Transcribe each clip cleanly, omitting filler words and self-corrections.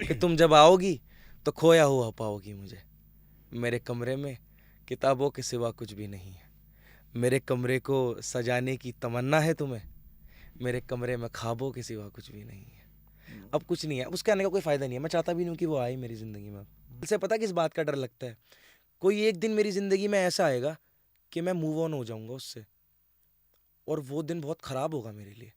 कि तुम जब आओगी तो खोया हुआ पाओगी मुझे। मेरे कमरे में किताबों के सिवा कुछ भी नहीं है। मेरे कमरे को सजाने की तमन्ना है तुम्हें। मेरे कमरे में ख्वाबों के सिवा कुछ भी नहीं है। अब कुछ नहीं है, उसके आने का कोई फ़ायदा नहीं है। मैं चाहता भी नहीं हूँ कि वो आए मेरी ज़िंदगी में। अब से पता किस बात का डर लगता है, कोई एक दिन मेरी ज़िंदगी में ऐसा आएगा कि मैं मूव ऑन हो जाऊँगा उससे, और वो दिन बहुत ख़राब होगा मेरे लिए।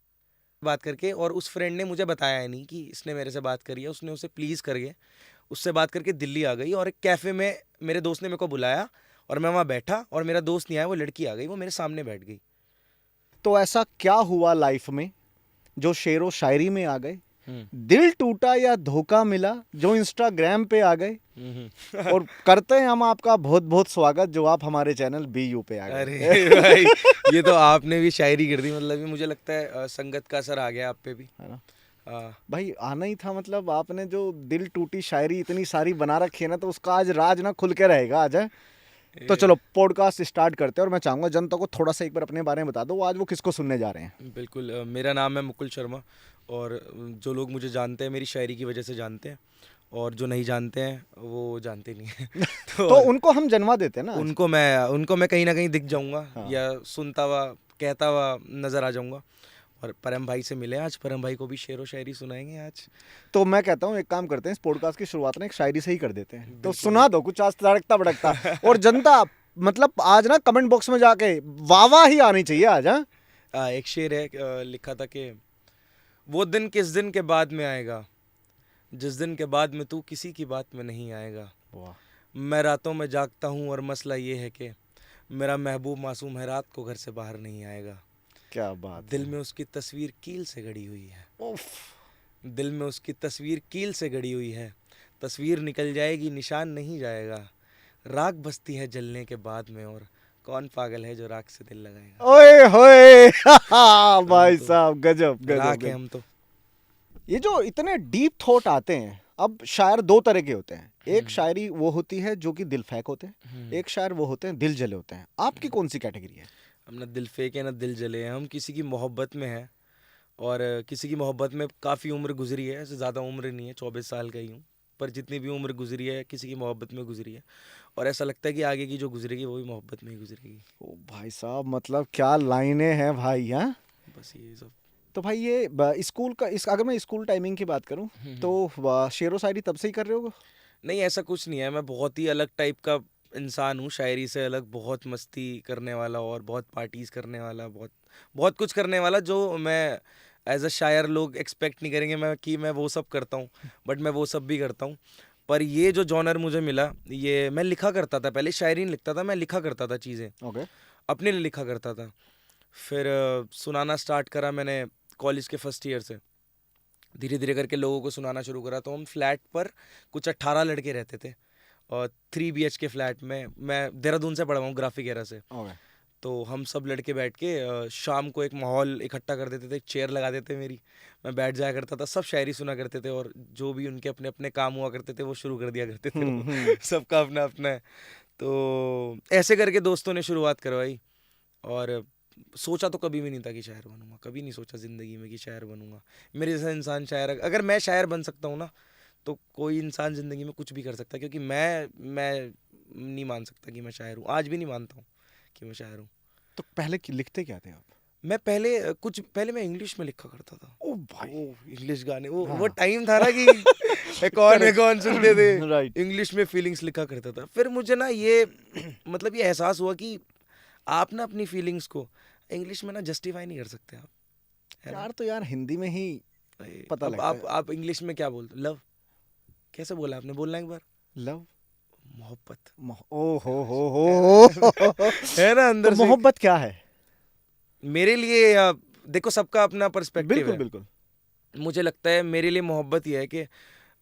बात करके, और उस फ्रेंड ने मुझे बताया है नहीं कि इसने मेरे से बात करी है, उसने उसे प्लीज़ करके उससे बात करके दिल्ली आ गई, और एक कैफ़े में मेरे दोस्त ने मेरे को बुलाया और मैं वहाँ बैठा, और मेरा दोस्त नहीं आया, वो लड़की आ गई, वो मेरे सामने बैठ गई। तो ऐसा क्या हुआ लाइफ में जो शेरो शायरी में आ गए? हम्म दिल टूटा या धोखा मिला जो इंस्टाग्राम पे आ गए? हम्म। और करते हैं हम आपका बहुत बहुत स्वागत जो आप हमारे चैनल BU पे आ गए। अरे भाई, ये तो आपने भी शायरी कर दी। मतलब ये मुझे लगता है संगत का असर आ गया आप पे भी। है ना हाँ। भाई, आना ही था। मतलब आपने जो दिल टूटी शायरी इतनी सारी बना रखी है ना, तो उसका आज राज ना खुल के रहेगा आज है। तो चलो पॉडकास्ट स्टार्ट करते हैं, और मैं चाहूंगा जनता को थोड़ा सा एक बार अपने बारे में बता दो, वो आज वो किसको सुनने जा रहे हैं। बिल्कुल, मेरा नाम है मुकुल शर्मा, और जो लोग मुझे जानते हैं मेरी शायरी की वजह से जानते हैं, और जो नहीं जानते हैं वो जानते नहीं हैं। तो तो उनको हम जन्मा देते हैं ना आज। उनको मैं कहीं ना कहीं दिख जाऊंगा, हाँ। या सुनता हुआ कहता हुआ नज़र आ जाऊंगा। और परम भाई से मिले आज, परम भाई को भी शेरो शायरी सुनाएंगे आज। तो मैं कहता हूँ एक काम करते हैं, इस पॉडकास्ट की शुरुआत ना एक शायरी से ही कर देते हैं। तो बिल्कुल सुना दो कुछ आज तड़कता भड़कता। और जनता, मतलब आज ना कमेंट बॉक्स में जाके वाह वाह ही आनी चाहिए आज। हाँ, एक शेर है, लिखा था कि वो दिन किस दिन के बाद में आएगा, जिस दिन के बाद में तू किसी की बात में नहीं आएगा। वाह, मैं रातों में जागता हूँ और मसला ये है कि मेरा महबूब मासूम है, रात को घर से बाहर नहीं आएगा। क्या बात दिल है। में उसकी तस्वीर कील से गड़ी हुई है। उफ। दिल में उसकी तस्वीर कील से गड़ी हुई है। तस्वीर निकल जाएगी, निशान नहीं जाएगा। राख बसती है जलने के बाद में, और कौन पागल है जो राख से दिल लगाएगा। ओए होए। हम भाई तो साहब, गजब गजब राख है, गजब। हम तो। ये जो इतने डीप थॉट आते हैं, अब शायर दो तरह के होते हैं। एक शायरी वो होती है जो कि दिल फेंक होते हैं, एक शायर वो होते हैं दिल जले होते हैं। आपकी कौन सी कैटेगरी है? हम ना दिल फेंके ना दिल जले हैं, हम किसी की मोहब्बत में हैं, और किसी की मोहब्बत में काफ़ी उम्र गुजरी है। ऐसे ज़्यादा उम्र नहीं है, 24 साल का ही हूँ, पर जितनी भी उम्र गुजरी है किसी की मोहब्बत में गुजरी है, और ऐसा लगता है कि आगे की जो गुजरेगी वो भी मोहब्बत में ही गुजरेगी। ओ भाई साहब, मतलब क्या लाइनें हैं भाई। हाँ, बस ये सब। तो भाई ये स्कूल का इस अगर मैं स्कूल टाइमिंग की बात करूं, तो शेरो शायरी तब से ही कर रहे हो? नहीं, ऐसा कुछ नहीं है। मैं बहुत ही अलग टाइप का इंसान हूँ, शायरी से अलग, बहुत मस्ती करने वाला, और बहुत पार्टीज करने वाला, बहुत बहुत कुछ करने वाला, जो मैं एज अ शायर लोग एक्सपेक्ट नहीं करेंगे मैं कि मैं वो सब करता हूँ, बट मैं वो सब भी करता हूँ। पर ये जो जॉनर मुझे मिला, ये मैं लिखा करता था पहले, शायरी नहीं लिखता था, मैं लिखा करता था चीज़ें, ओके। अपने लिए लिखा करता था। फिर सुनाना स्टार्ट करा मैंने कॉलेज के फर्स्ट ईयर से, धीरे धीरे करके लोगों को सुनाना शुरू करा। तो हम फ्लैट पर कुछ 18 लड़के रहते थे, और 3 BH के फ्लैट में, मैं देहरादून से पढ़ा हुआ हूँ, ग्राफिक एरा से। ओके। तो हम सब लड़के बैठ के शाम को एक माहौल इकट्ठा कर देते थे, एक चेयर लगा देते मेरी, मैं बैठ जाया करता था, सब शायरी सुना करते थे, और जो भी उनके अपने अपने काम हुआ करते थे वो शुरू कर दिया करते थे वो। हम्म। सबका अपना अपना है। तो ऐसे करके दोस्तों ने शुरुआत करवाई, और सोचा तो कभी भी नहीं था कि शायर बनूंगा, कभी नहीं सोचा ज़िंदगी में कि शायर बनूंगा। मेरे जैसा इंसान शायर, अगर मैं शायर बन सकता हूँ ना, तो कोई इंसान ज़िंदगी में कुछ भी कर सकता है, क्योंकि मैं नहीं मान सकता कि मैं शायर हूँ, आज भी नहीं मानता हूँ कि मैं शायर हूँ। तो पहले लिखते क्या थे आप? मैं पहले कुछ पहले मैं इंग्लिश में लिखा करता था। ओ भाई। वो इंग्लिश गाने, वो हाँ। टाइम था ना कि कौन में करेक्ट। कौन सुनते थे। राइट। इंग्लिश में फीलिंग्स लिखा करता था। फिर मुझे ना ये मतलब ये एहसास हुआ कि आप ना अपनी फीलिंग्स को इंग्लिश में ना जस्टिफाई नहीं कर सकते आप, है ना। प्यार तो यार हिंदी में ही पता अब लगता है। आप इंग्लिश में क्या बोलते, लव कैसे बोला आपने, बोलना एक बार। लव। मोहब्बत। ओ है ना। हो। है ना, तो अंदर से मोहब्बत क्या है? मेरे लिए देखो, सबका अपना पर्सपेक्टिव बिल्कुल है। बिल्कुल। मुझे लगता है मेरे लिए मोहब्बत यह है कि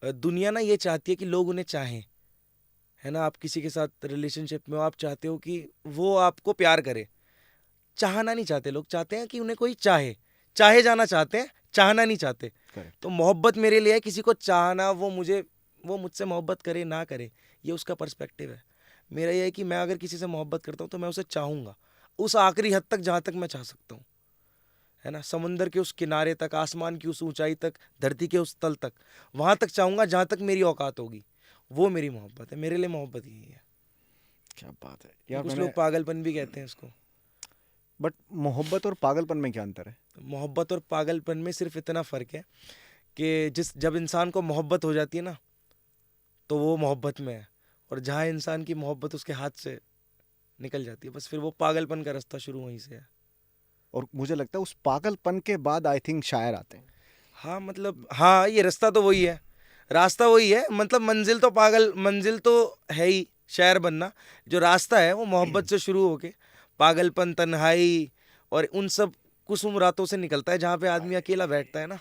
दुनिया ना ये चाहती है कि लोग उन्हें चाहें, है ना। आप किसी के साथ रिलेशनशिप में हो, आप चाहते हो कि वो आपको प्यार करे। चाहना नहीं चाहते लोग, चाहते हैं कि उन्हें कोई चाहे, चाहे जाना चाहते हैं, चाहना नहीं चाहते। करेक्ट। तो मोहब्बत मेरे लिए है किसी को चाहना, वो मुझसे मोहब्बत करे ना करे, ये उसका पर्सपेक्टिव है। मेरा ये है कि मैं अगर किसी से मोहब्बत करता हूँ तो मैं उसे चाहूँगा उस आखिरी हद तक जहाँ तक मैं चाह सकता हूँ, है ना, समुंदर के उस किनारे तक, आसमान की उस ऊंचाई तक, धरती के उस तल तक, वहां तक चाहूंगा जहां तक मेरी औकात होगी। वो मेरी मोहब्बत है, मेरे लिए मोहब्बत यही है। क्या बात है यार। कुछ मैंने लोग पागलपन भी कहते हैं इसको। बट मोहब्बत और पागलपन में क्या अंतर है? मोहब्बत और पागलपन में सिर्फ इतना फर्क है कि जब इंसान को मोहब्बत हो जाती है ना, तो वो मोहब्बत में है, और जहाँ इंसान की मोहब्बत उसके हाथ से निकल जाती है, बस फिर वो पागलपन का रास्ता शुरू वहीं से है। और मुझे लगता है उस पागलपन के बाद आई थिंक शायर आते हैं। हाँ मतलब, हाँ ये रास्ता तो वही है, रास्ता वही है, मतलब मंजिल तो है ही शायर बनना। जो रास्ता है वो मोहब्बत से शुरू होके पागलपन, तन्हाई और उन सब कुसुम रातों से निकलता है, जहाँ पे आदमी अकेला बैठता है ना,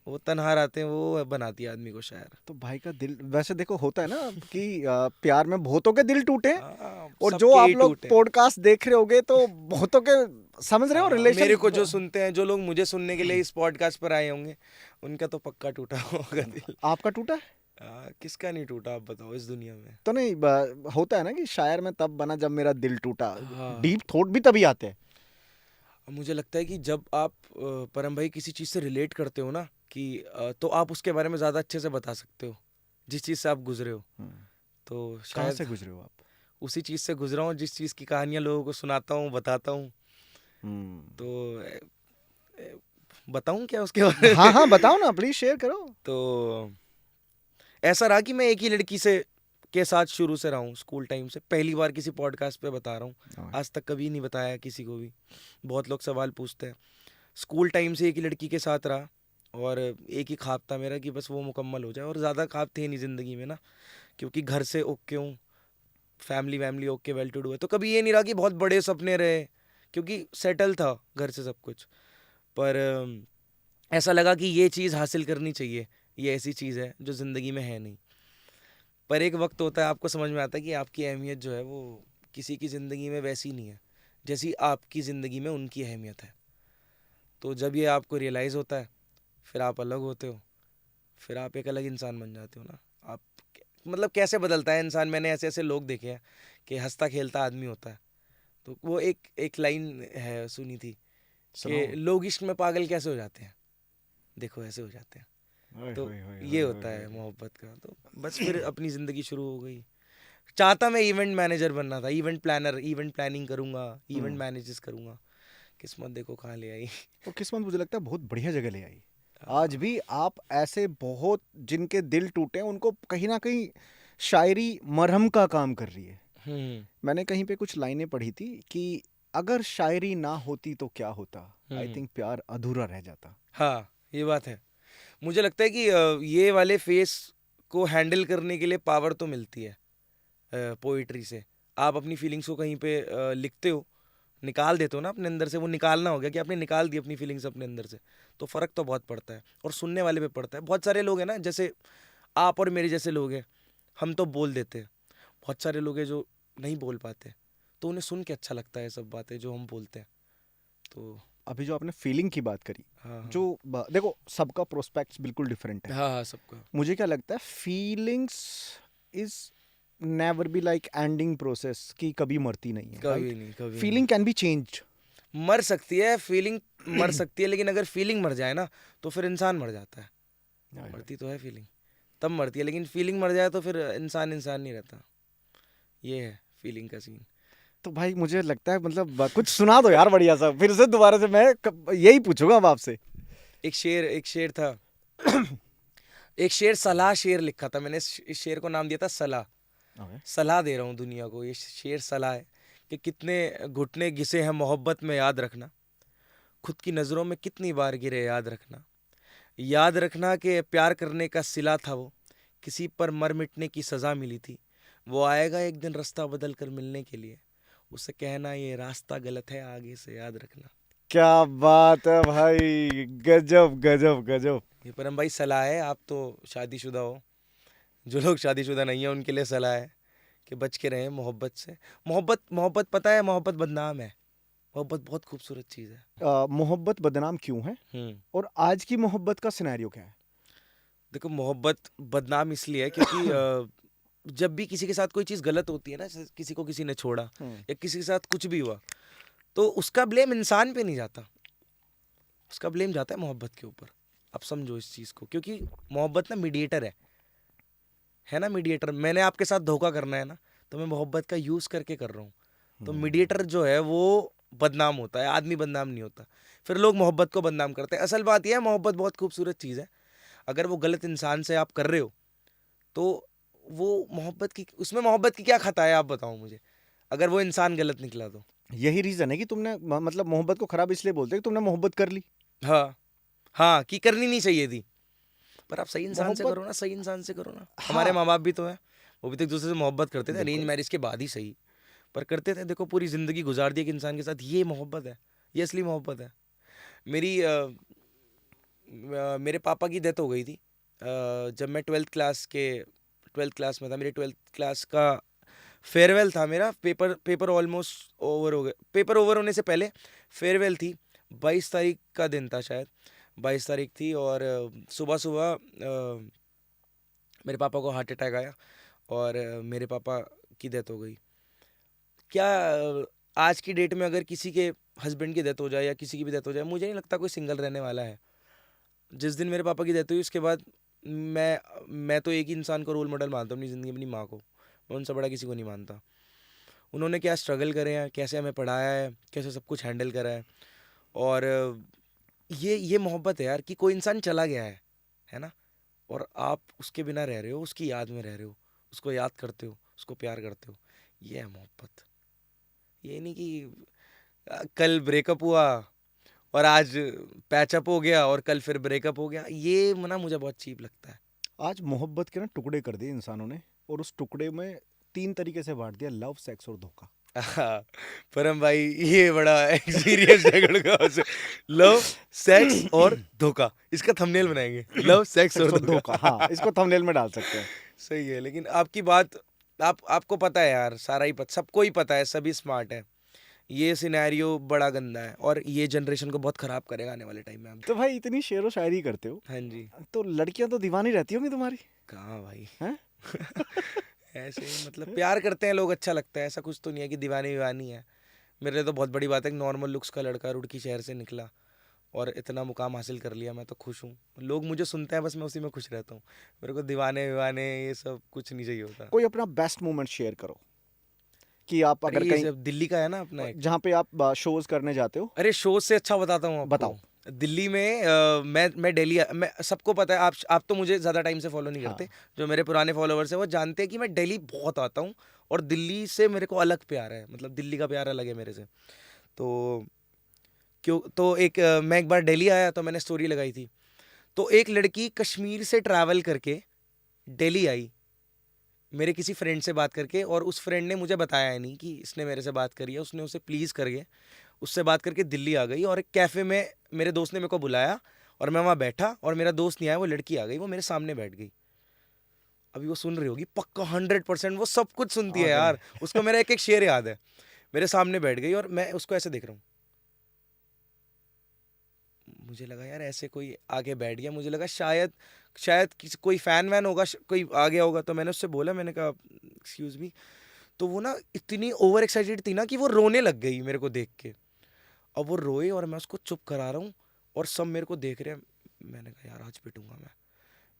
वो तन्हा रातें वो बनाती है आदमी को शायर। तो भाई का दिल वैसे देखो होता है ना कि प्यार में बहुतों के दिल टूटे, हाँ, और जो सबके आप ही लोग टूटे। पॉडकास्ट देख रहे होगे तो बहुतों के, समझ रहे हो हाँ, रिलेशन। मेरे को जो सुनते हैं, जो लोग मुझे सुनने के लिए इस पॉडकास्ट पर आए होंगे, उनका तो पक्का टूटा होगा दिल। आपका टूटा है? किसका नहीं टूटा, आप बताओ इस दुनिया में। तो नहीं होता है ना कि शायर में तब बना जब मेरा दिल टूटा। हाँ, डीप थॉट भी तभी आते हैं। मुझे लगता है कि जब आप परम भाई किसी चीज़ से रिलेट करते हो ना, कि तो आप उसके बारे में ज़्यादा अच्छे से बता सकते हो, जिस चीज़ से आप गुजरे हो। तो कहाँ शायद से गुजरे हो आप? उसी चीज़ से गुजरा हूँ, जिस चीज़ की कहानियाँ लोगों को सुनाता हूँ, बताता हूँ। तो ए, बताऊँ क्या उसके बारे हाँ में? हाँ बताओ ना, प्लीज शेयर करो। तो ऐसा रहा कि मैं एक ही लड़की से के साथ शुरू से रहा हूँ, स्कूल टाइम से। पहली बार किसी पॉडकास्ट पे बता रहा हूँ, आज तक कभी नहीं बताया किसी को भी। बहुत लोग सवाल पूछते हैं। स्कूल टाइम से एक ही लड़की के साथ रहा, और एक ही ख्वाब था मेरा कि बस वो मुकम्मल हो जाए, और ज़्यादा ख्वाब थे नहीं ज़िंदगी में ना, क्योंकि घर से ओके हूँ, फैमिली वैमिली ओके, वेल टू डू है, तो कभी ये नहीं रहा कि बहुत बड़े सपने रहे, क्योंकि सेटल था घर से सब कुछ। पर ऐसा लगा कि ये चीज़ हासिल करनी चाहिए, ये ऐसी चीज़ है जो ज़िंदगी में है नहीं। पर एक वक्त होता है, आपको समझ में आता है कि आपकी अहमियत जो है वो किसी की ज़िंदगी में वैसी नहीं है जैसी आपकी ज़िंदगी में उनकी अहमियत है। तो जब ये आपको रियलाइज़ होता है, फिर आप अलग होते हो, फिर आप एक अलग इंसान बन जाते हो ना। आप मतलब कैसे बदलता है इंसान। मैंने ऐसे ऐसे लोग देखे हैं कि हंसता खेलता आदमी होता है। तो वो एक लाइन है, सुनी थी कि सुनाओ। लोग इश्क में पागल कैसे हो जाते हैं, देखो ऐसे हो जाते हैं। ओए तो होए होए ये होए होता होए है होए। मोहब्बत का। तो बस फिर अपनी ज़िंदगी शुरू हो गई। चाहता मैं इवेंट मैनेजर बनना था, इवेंट प्लानर, इवेंट प्लानिंग करूंगा, इवेंट मैनेजेस करूंगा। किस्मत देखो कहाँ ले आई। और किस्मत मुझे लगता है बहुत बढ़िया जगह ले आई। आज हाँ। भी आप ऐसे बहुत जिनके दिल टूटे हैं उनको कहीं ना कहीं शायरी मरहम का काम कर रही है। हम्म। मैंने कहीं पे कुछ लाइनें पढ़ी थी कि अगर शायरी ना होती तो क्या होता, आई हम्म। थिंक प्यार अधूरा रह जाता। हाँ, ये बात है। मुझे लगता है कि ये वाले फेस को हैंडल करने के लिए पावर तो मिलती है पोइट्री से। आप अपनी फीलिंग्स को कहीं पे लिखते हो, निकाल देते हो ना अपने अंदर से। वो निकालना हो गया कि आपने निकाल दी अपनी फीलिंग्स अपने अंदर से, तो फ़र्क तो बहुत पड़ता है, और सुनने वाले पे पड़ता है। बहुत सारे लोग हैं ना, जैसे आप और मेरे जैसे लोग हैं, हम तो बोल देते हैं। बहुत सारे लोग हैं जो नहीं बोल पाते, तो उन्हें सुन के अच्छा लगता है सब बातें जो हम बोलते हैं। तो अभी जो आपने फीलिंग की बात करी, हाँ जो हाँ देखो सबका प्रोस्पेक्ट्स बिल्कुल डिफरेंट है। हाँ हाँ, सबका। मुझे क्या लगता है feelings is never be like ending process की, कभी मरती नहीं है, राइट? कभी नहीं, कभी नहीं। Feeling can be changed. मर सकती है फीलिंग, मर सकती है, लेकिन अगर फीलिंग मर जाए ना, तो फिर इंसान मर जाता है। मरती तो है फीलिंग, तब मरती है, लेकिन फीलिंग मर जाए तो फिर इंसान इंसान नहीं रहता। ये है फीलिंग का सीन। तो भाई मुझे लगता है मतलब कुछ सुना दो यार बढ़िया सा, फिर से दोबारा से मैं यही पूछूंगा अब आपसे। एक शेर था। एक शेर, सलाह शेर लिखा था मैंने। इस शेर को नाम दिया था सलाह। सलाह दे रहा हूँ दुनिया को, ये शेर सलाह है कि कितने घुटने घिसे हैं मोहब्बत में, याद रखना। खुद की नज़रों में कितनी बार गिरे, याद रखना। याद रखना कि प्यार करने का सिला था वो, किसी पर मर मिटने की सज़ा मिली थी। वो आएगा एक दिन रास्ता बदल कर मिलने के लिए, उसे कहना ये रास्ता गलत है, आगे से याद रखना। क्या बात है भाई, गजब गजब गजब। ये परम भाई सलाह है। आप तो शादीशुदा हो, जो लोग शादीशुदा नहीं है उनके लिए सलाह है कि बच के रहें मोहब्बत से। मोहब्बत मोहब्बत पता है, मोहब्बत बदनाम है। मोहब्बत बहुत खूबसूरत चीज़ है। मोहब्बत बदनाम क्यों है, और आज की मोहब्बत का सिनेरियो क्या है? देखो, मोहब्बत बदनाम इसलिए है क्योंकि जब भी किसी के साथ कोई चीज़ गलत होती है ना, जैसे किसी को किसी ने छोड़ा या किसी के साथ कुछ भी हुआ, तो उसका ब्लेम इंसान पे नहीं जाता, उसका ब्लेम जाता है मोहब्बत के ऊपर। अब समझो इस चीज़ को, क्योंकि मोहब्बत ना मीडिएटर है ना, मीडिएटर। मैंने आपके साथ धोखा करना है ना, तो मैं मोहब्बत का यूज़ करके कर रहा हूँ। तो मीडिएटर जो है वो बदनाम होता है, आदमी बदनाम नहीं होता। फिर लोग मोहब्बत को बदनाम करते हैं। असल बात यह है, मोहब्बत बहुत खूबसूरत चीज़ है। अगर वो गलत इंसान से आप कर रहे हो तो वो मोहब्बत की, उसमें मोहब्बत की क्या खता है आप बताओ मुझे, अगर वो इंसान गलत निकला तो। यही रीजन है कि तुमने मतलब मोहब्बत को खराब इसलिए बोलते हैं कि तुमने मोहब्बत कर ली। हाँ, हाँ, कि करनी नहीं चाहिए थी। पर आप सही इंसान से मोहब्बत, करो ना, सही इंसान से करो ना। हमारे हाँ माँ बाप भी तो हैं, वो भी तो एक दूसरे से मोहब्बत करते थे, अरेंज बिल्कुल। मैरिज के बाद ही सही, पर करते थे। देखो पूरी ज़िंदगी गुजार दी एक इंसान के साथ, ये मोहब्बत है, ये असली मोहब्बत है। मेरी मेरे पापा की डेथ हो गई थी जब मैं ट्वेल्थ क्लास में था। मेरी ट्वेल्थ क्लास का फेयरवेल था। मेरा पेपर ऑलमोस्ट ओवर हो गए, पेपर ओवर होने से पहले फेयरवेल थी। 22 तारीख का दिन था शायद, 22 तारीख थी। और सुबह सुबह मेरे पापा को हार्ट अटैक आया और मेरे पापा की डेथ हो गई। क्या आज की डेट में अगर किसी के हस्बैंड की डेथ हो जाए या किसी की भी डेथ हो जाए, मुझे नहीं लगता कोई सिंगल रहने वाला है। जिस दिन मेरे पापा की डेथ हुई उसके बाद मैं तो एक ही इंसान को रोल मॉडल मानता हूँ अपनी ज़िंदगी, अपनी माँ को। मैं उनसे बड़ा किसी को नहीं मानता। उन्होंने क्या स्ट्रगल करे हैं, कैसे हमें पढ़ाया है, कैसे सब कुछ हैंडल करा है। और ये मोहब्बत है यार, कि कोई इंसान चला गया है ना, और आप उसके बिना रह रहे हो, उसकी याद में रह रहे हो, उसको याद करते हो, उसको प्यार करते हो। ये है मोहब्बत। ये नहीं कि कल ब्रेकअप हुआ और आज पैचअप हो गया और कल फिर ब्रेकअप हो गया। ये ना मुझे बहुत चीप लगता है। आज मोहब्बत के ना टुकड़े कर दिए इंसानों ने, और उस टुकड़े में 3 तरीके से बांट दिया: लव, सेक्स और धोखा। हाँ, परम भाई, ये बड़ा एक सीरियस झगड़ का से, लव, सेक्स और धोखा, इसका थंबनेल बनाएंगे, लव, सेक्स और सेक्स और धोखा, हाँ धोखा। इसको थंबनेल में डाल सकते हैं। सही है, लेकिन आपकी बात, आपको पता है यार, सारा ही पता, सबको ही पता है, सभी स्मार्ट है। ये सिनेरियो बड़ा गंदा है और ये जनरेशन को बहुत खराब करेगा आने वाले टाइम में। आप तो भाई इतनी शेरो शायरी करते हो, हाँ जी। तो लड़कियां तो दीवानी रहती होंगी तुम्हारी, कहाँ भाई। हैं? ऐसे ही मतलब प्यार करते हैं लोग, अच्छा लगता है, ऐसा कुछ तो नहीं है कि दीवानी दीवानी है। मेरे लिए तो बहुत बड़ी बात है कि नॉर्मल लुक्स का लड़का रुड़की शहर से निकला और इतना मुकाम हासिल कर लिया। मैं तो खुश हूँ, लोग मुझे सुनते हैं, बस मैं उसी में खुश रहता हूँ। मेरे को दीवाने विवाने ये सब कुछ नहीं चाहिए होता। कोई अपना बेस्ट मोमेंट शेयर करो कि आप अरे अगर ये कहीं, सब दिल्ली का है ना अपना एक। जहाँ पे आप शोज करने जाते हो। अरे शो से अच्छा बताता हूँ आपको। बताओ। दिल्ली में मैं दिल्ली, मैं सबको पता है, आप तो मुझे ज़्यादा टाइम से फॉलो नहीं करते। हाँ, जो मेरे पुराने फॉलोअर्स हैं वो जानते हैं कि मैं दिल्ली बहुत आता हूँ और दिल्ली से मेरे को अलग प्यार है, मतलब दिल्ली का प्यार अलग है मेरे से। तो क्यों, तो मैं एक बार दिल्ली आया तो मैंने स्टोरी लगाई थी। तो एक लड़की कश्मीर से ट्रैवल करके दिल्ली आई मेरे किसी फ्रेंड से बात करके, और उस फ्रेंड ने मुझे बताया है नहीं कि इसने मेरे से बात करी है। उसने उसे प्लीज़ करके उससे बात करके दिल्ली आ गई और एक कैफ़े में मेरे दोस्त ने मेरे को बुलाया और मैं वहाँ बैठा और मेरा दोस्त नहीं आया, वो लड़की आ गई, वो मेरे सामने बैठ गई। अभी वो सुन रही होगी पक्का 100%, वो सब कुछ सुनती है आगे नहीं। यार, उसको मेरा एक एक शेर याद है। मेरे सामने बैठ गई और मैं उसको ऐसे देख रहा हूँ। मुझे लगा यार ऐसे कोई आगे बैठ गया, मुझे लगा शायद शायद किसी कोई फ़ैन वैन होगा, कोई आ गया होगा। तो मैंने उससे बोला, मैंने कहा एक्सक्यूज़ मी। तो वो ना इतनी ओवर एक्साइटेड थी ना कि वो रोने लग गई मेरे को देख के। अब वो रोए और मैं उसको चुप करा रहा हूँ और सब मेरे को देख रहे हैं। मैंने कहा यार आज पिटूंगा मैं।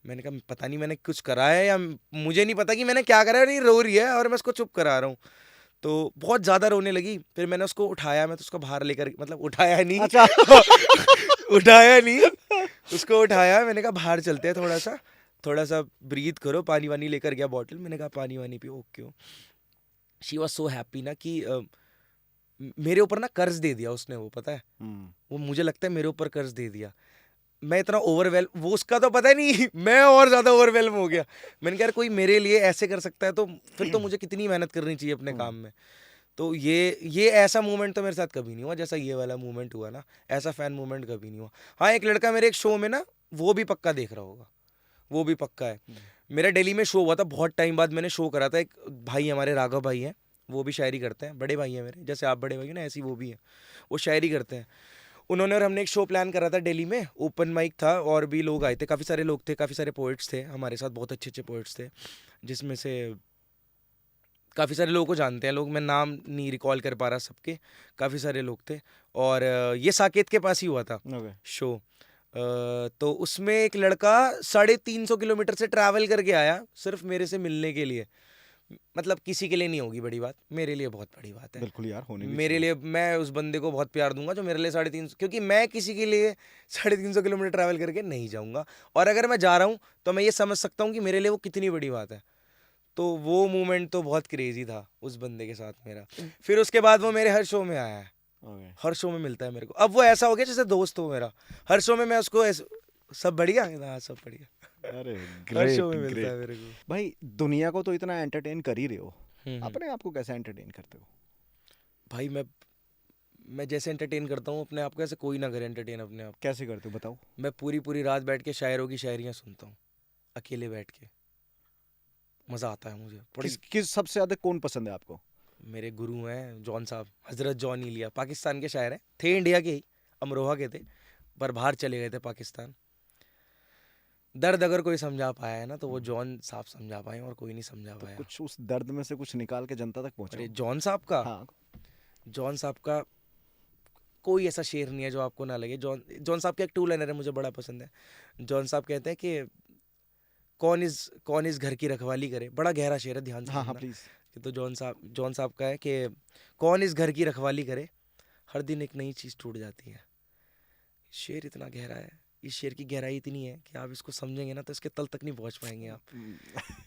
मैंने कहा पता नहीं मैंने कुछ करा है या मुझे नहीं पता कि मैंने क्या करा है, नहीं रो रही है और मैं उसको चुप करा रहा हूँ। तो बहुत ज़्यादा रोने लगी। फिर मैंने उसको उठाया, मैं तो उसको बाहर लेकर, मतलब उठाया नहीं अच्छा। उठाया नहीं, उसको उठाया। मैंने कहा बाहर चलते हैं, थोड़ा सा ब्रीथ करो। पानी वानी लेकर गया बॉटल, मैंने कहा पानी वानी पियो, okay. She was so happy ना कि मेरे ऊपर ना कर्ज दे दिया उसने, वो पता है, वो मुझे लगता है मेरे ऊपर कर्ज दे दिया। मैं इतना ओवरवेल्म, वो उसका तो पता नहीं मैं और ज़्यादा ओवरवेल्म हो गया। मैंने कहा यार कोई मेरे लिए ऐसे कर सकता है तो फिर तो मुझे कितनी मेहनत करनी चाहिए अपने काम में। तो ये ऐसा मूवमेंट तो मेरे साथ कभी नहीं हुआ जैसा ये वाला मूवमेंट हुआ ना। ऐसा फैन मूवमेंट कभी नहीं हुआ। हाँ, एक लड़का मेरे एक शो में ना, वो भी पक्का देख रहा होगा, वो भी पक्का है। मेरा दिल्ली में शो हुआ था, बहुत टाइम बाद मैंने शो करा था। एक भाई हमारे राघव भाई हैं, वो भी शायरी करते हैं, बड़े भाई हैं मेरे, जैसे आप बड़े भाई हैं ना ऐसे ही वो भी हैं, वो शायरी करते हैं। उन्होंने और हमने एक शो प्लान करा था दिल्ली में, ओपन माइक था और भी लोग आए थे, काफ़ी सारे लोग थे, काफ़ी सारे पोइट्स थे हमारे साथ, बहुत अच्छे अच्छे पोइट्स थे, जिसमें से काफ़ी सारे लोगों को जानते हैं लोग, मैं नाम नहीं रिकॉल कर पा रहा सबके, काफ़ी सारे लोग थे। और ये साकेत के पास ही हुआ था ओके। शो। तो उसमें एक लड़का 350 किलोमीटर से ट्रैवल करके आया सिर्फ मेरे से मिलने के लिए। मतलब किसी के लिए नहीं होगी बड़ी बात, मेरे लिए बहुत बड़ी बात है। बिल्कुल यार, होनी भी मेरे चाहिए। लिए, मैं उस बंदे को बहुत प्यार दूंगा जो मेरे लिए 350, क्योंकि मैं किसी के लिए 350 किलोमीटर ट्रैवल करके नहीं जाऊंगा। और अगर मैं जा रहा हूँ तो मैं ये समझ सकता हूँ कि मेरे लिए वो कितनी बड़ी बात है। तो वो मोमेंट तो बहुत क्रेजी था उस बंदे के साथ मेरा। फिर उसके बाद वो मेरे हर शो में आया है, ओके। हर शो में मिलता है मेरे को। अब वो ऐसा हो गया जैसे दोस्त हो मेरा। हर शो में मैं उसको सब बढ़िया, हाँ सब बढ़िया, अरे हर शो ग्रेट में मिलता है ग्रेट। मेरे को। भाई दुनिया को तो इतना एंटरटेन कर ही रहे हो, हम्म। अपने आप को कैसे एंटरटेन करते हो? भाई मैं जैसे एंटरटेन करता हूँ अपने आप को, ऐसे कोई ना करे एंटरटेन अपने आप कैसे करते हो बताओ? को। मैं पूरी पूरी रात बैठ के शायरों की शायरियाँ सुनता हूँ, अकेले बैठ के। मज़ा आता है मुझे बड़ी। किस सबसे ज्यादा कौन पसंद है आपको? मेरे गुरु हैं जॉन साहब, हजरत जॉन इलिया, पाकिस्तान के शायर हैं, थे इंडिया के ही, अमरोहा के थे, पर बाहर चले गए थे पाकिस्तान। दर्द अगर कोई समझा पाया है ना तो वो जॉन साहब समझा पाए, और कोई नहीं समझा तो पाया। कुछ उस दर्द में से कुछ निकाल के जनता तक अरे पहुंचाओ। जॉन साहब का, हाँ। जॉन साहब का कोई ऐसा शेर नहीं है जो आपको ना लगे। जॉन जॉन साहब का एक टू लाइनर है, मुझे बड़ा पसंद है। जॉन साहब कहते हैं कि कौन इस घर की रखवाली करे। बड़ा गहरा शेर है, ध्यान से हाँ हाँ सुनना। प्लीज। कि तो जॉन साहब का है कि कौन इस घर की रखवाली करे, हर दिन एक नई चीज़ टूट जाती है। शेर इतना गहरा है, इस शेर की गहराई इतनी है कि आप इसको समझेंगे ना तो इसके तल तक नहीं पहुंच पाएंगे आप।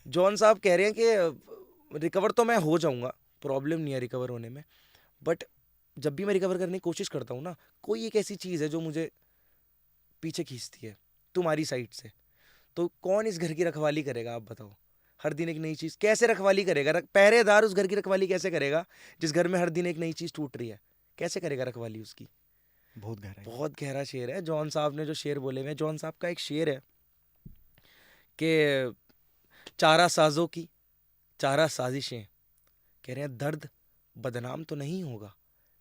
जॉन साहब कह रहे हैं कि रिकवर तो मैं हो जाऊंगा, प्रॉब्लम नहीं है रिकवर होने में, बट जब भी मैं रिकवर करने की कोशिश करता हूँ ना, कोई एक ऐसी चीज़ है जो मुझे पीछे खींचती है तुम्हारी साइड से। तो कौन इस घर की रखवाली करेगा आप बताओ। हर दिन एक नई चीज़ कैसे रखवाली करेगा? पहरेदार उस घर की रखवाली कैसे करेगा जिस घर में हर दिन एक नई चीज़ टूट रही है? कैसे करेगा रखवाली उसकी? बहुत गहरा है। बहुत गहरा शेर है जॉन साहब ने जो शेर बोले हुए हैं। जॉन साहब का एक शेर है कि चारा साजों की चारा साजिशें, कह रहे हैं दर्द बदनाम तो नहीं होगा,